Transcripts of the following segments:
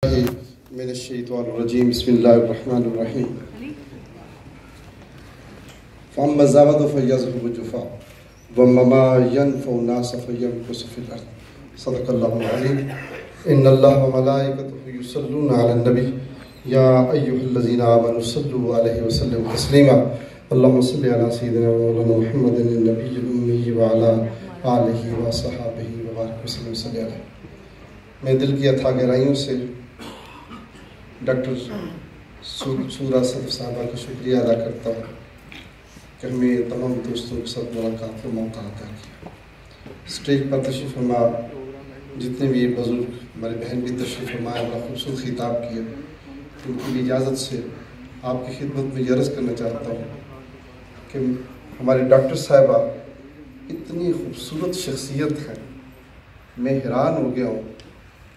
من الشیطان الرجیم بسم اللہ الرحمن الرحیم فَأَمَّا الزَّبَدُ فَيَذْهَبُ جُفَاءً وَأَمَّا مَا يَنفَعُ النَّاسَ فَيَمْكُثُ فِي الْأَرْضِ صدق اللہ العظیم ان اللہ وملائکتہ یصلون علی النبی یا ایھا الذین آمنوا صلوا علیہ وسلموا تسلیما اللہم صل علی سیدنا مولانا محمد النبی الامی وعلی آلہ وصحبہ وبارک وسلم صلی علیہ۔ میں دل کی اتھا گہرائیوں سے ڈاکٹر سورہ صدف صاحبہ کا شکریہ ادا کرتا ہوں کہ ہمیں تمام دوستوں کے ساتھ ملاقات کا موقع عطا کیا۔ اسٹیج پر تشریف فرما جتنے بھی بزرگ ہماری بہن بھی تشریف فرمائے، بڑا خوبصورت خطاب کیا، ان کی بھی اجازت سے آپ کی خدمت میں یہ عرض کرنا چاہتا ہوں کہ ہمارے ڈاکٹر صاحبہ اتنی خوبصورت شخصیت ہے، میں حیران ہو گیا ہوں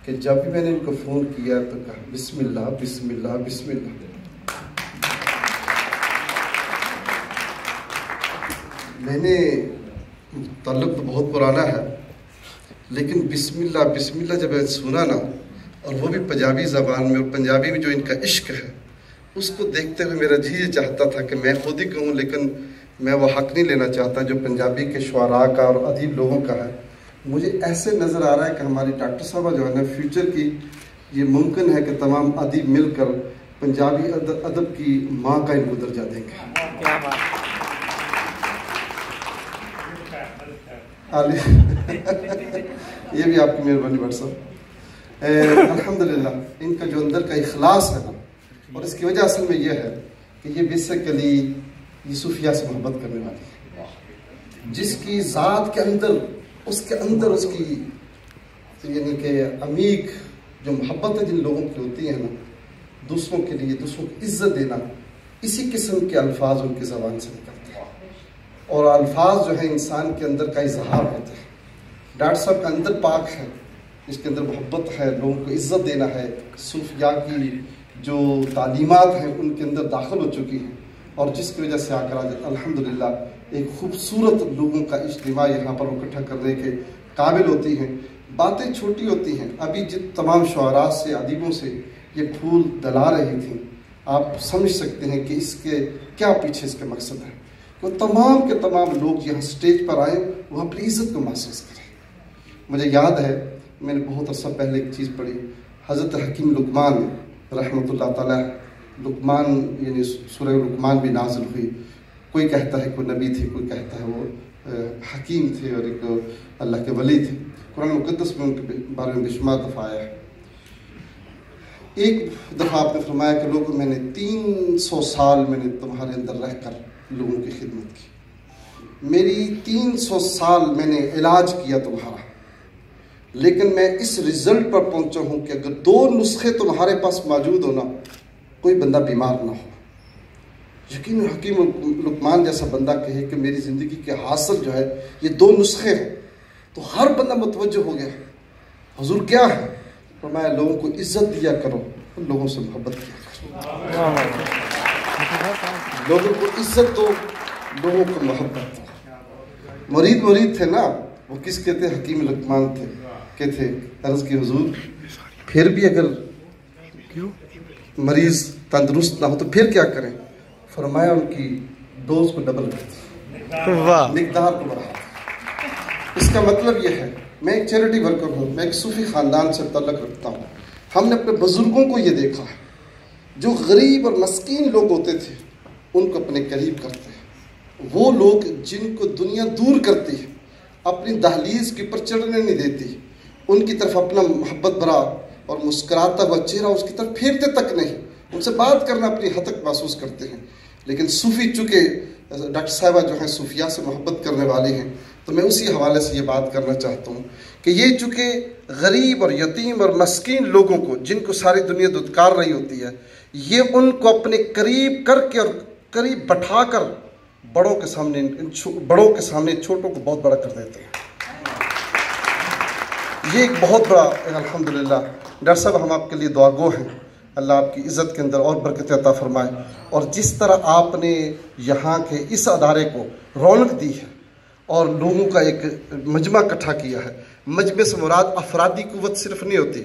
کہ جب بھی میں نے ان کو فون کیا تو کہا بسم اللہ بسم اللہ بسم اللہ۔ میں نے تعلق تو بہت پرانا ہے لیکن بسم اللہ جب میں سنا نا، اور وہ بھی پنجابی زبان میں، اور پنجابی میں جو ان کا عشق ہے اس کو دیکھتے ہوئے میرا جی یہ چاہتا تھا کہ میں خود ہی کہوں، لیکن میں وہ حق نہیں لینا چاہتا جو پنجابی کے شعراء کا اور ادیب لوگوں کا ہے۔ مجھے ایسے نظر آ رہا ہے کہ ہماری ڈاکٹر صاحبہ جو ہے نا فیوچر کی، یہ ممکن ہے کہ تمام ادیب مل کر پنجابی ادب کی ماں کا ان کو درجہ دیں گے۔ یہ بھی آپ کی مہربانی بٹ صاحب۔ الحمدللہ ان کا جو اندر کا اخلاص ہے نا، اور اس کی وجہ اصل میں یہ ہے کہ یہ بیسیکلی یہ صوفیہ سے محبت کرنے والی ہے، جس کی ذات کے اندر اس کی یعنی کہ عمیق جو محبت ہے جن لوگوں کی ہوتی ہے نا، دوسروں کے لیے دوسروں کو عزت دینا، اسی قسم کے الفاظ ان کی زبان سے نکلتے ہیں، اور الفاظ جو ہے انسان کے اندر کا اظہار ہوتا ہے۔ ڈاکٹر صاحب کا اندر پاک ہے، اس کے اندر محبت ہے، لوگوں کو عزت دینا ہے، صوفیاء کی جو تعلیمات ہیں ان کے اندر داخل ہو چکی ہیں، اور جس کی وجہ سے آ کر آج الحمدللہ ایک خوبصورت لوگوں کا اجتماع یہاں پر اکٹھا کرنے کے قابل ہوتی ہیں۔ باتیں چھوٹی ہوتی ہیں، ابھی تمام شعراء سے ادیبوں سے یہ پھول دلا رہی تھیں، آپ سمجھ سکتے ہیں کہ اس کے کیا پیچھے اس کے مقصد ہے۔ وہ تمام کے تمام لوگ یہاں سٹیج پر آئے، وہ اپنی عزت کو محسوس کریں۔ مجھے یاد ہے میں نے بہت عرصہ پہلے ایک چیز پڑھی، حضرت حکیم لقمان رحمۃ اللہ تعالیٰ، لقمان یعنی سورہ لقمان بھی نازل ہوئی۔ کوئی کہتا ہے کوئی نبی تھے، کوئی کہتا ہے وہ حکیم تھے اور ایک اللہ کے ولی تھے۔ قرآن مقدس میں ان کے بارے میں بے شمار دفعہ آیا ہے۔ ایک دفعہ آپ نے فرمایا کہ لوگوں میں نے 300 سال میں نے تمہارے اندر رہ کر لوگوں کی خدمت کی، میری 300 سال میں نے علاج کیا تمہارا، لیکن میں اس رزلٹ پر پہنچا ہوں کہ اگر 2 نسخے تمہارے پاس موجود ہو نا، کوئی بندہ بیمار نہ ہو۔ یقین حکیم لقمان جیسا بندہ کہے کہ میری زندگی کے حاصل جو ہے یہ 2 نسخے ہیں، تو ہر بندہ متوجہ ہو گیا، حضور کیا ہے؟ فرمایا لوگوں کو عزت دیا کرو، لوگوں سے محبت کیا کرو، لوگوں کو عزت دو، لوگوں کو محبت دو۔ مرید تھے نا، وہ کس کے تھے؟ حکیم لقمان تھے، کہ تھے عرض کی حضور پھر بھی اگر مریض تندرست نہ ہو تو پھر کیا کریں؟ فرمایا ان کی ڈوز کو ڈبل کر دی، مقدار کو بڑھا دی۔ اس کا مطلب یہ ہے، میں ایک چیریٹی ورکر ہوں، میں ایک صوفی خاندان سے تعلق رکھتا ہوں۔ ہم نے اپنے بزرگوں کو یہ دیکھا ہے، جو غریب اور مسکین لوگ ہوتے تھے ان کو اپنے قریب کرتے ہیں، وہ لوگ جن کو دنیا دور کرتی ہے، اپنی دہلیز کے اوپر چڑھنے نہیں دیتی، ان کی طرف اپنا محبت بھرا اور مسکراتا ہوا چہرہ اس کی طرف پھیرتے تک نہیں، ان سے بات کرنا اپنی حد تک محسوس کرتے ہیں۔ لیکن صوفی چونکہ ڈاکٹر صاحبہ جو ہیں صوفیاء سے محبت کرنے والی ہیں، تو میں اسی حوالے سے یہ بات کرنا چاہتا ہوں کہ یہ چونکہ غریب اور یتیم اور مسکین لوگوں کو جن کو ساری دنیا دھتکار رہی ہوتی ہے، یہ ان کو اپنے قریب کر کے اور قریب بٹھا کر بڑوں کے سامنے چھوٹوں کو بہت بڑا کر دیتے ہیں۔ یہ ایک بہت بڑا الحمدللہ۔ ڈاکٹر صاحب ہم آپ کے لیے دعا گو ہیں، اللہ آپ کی عزت کے اندر اور برکت عطا فرمائے، اور جس طرح آپ نے یہاں کے اس ادارے کو رونق دی ہے اور لوگوں کا ایک مجمع اکٹھا کیا ہے، مجمع سے مراد افرادی قوت صرف نہیں ہوتی،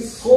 100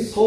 100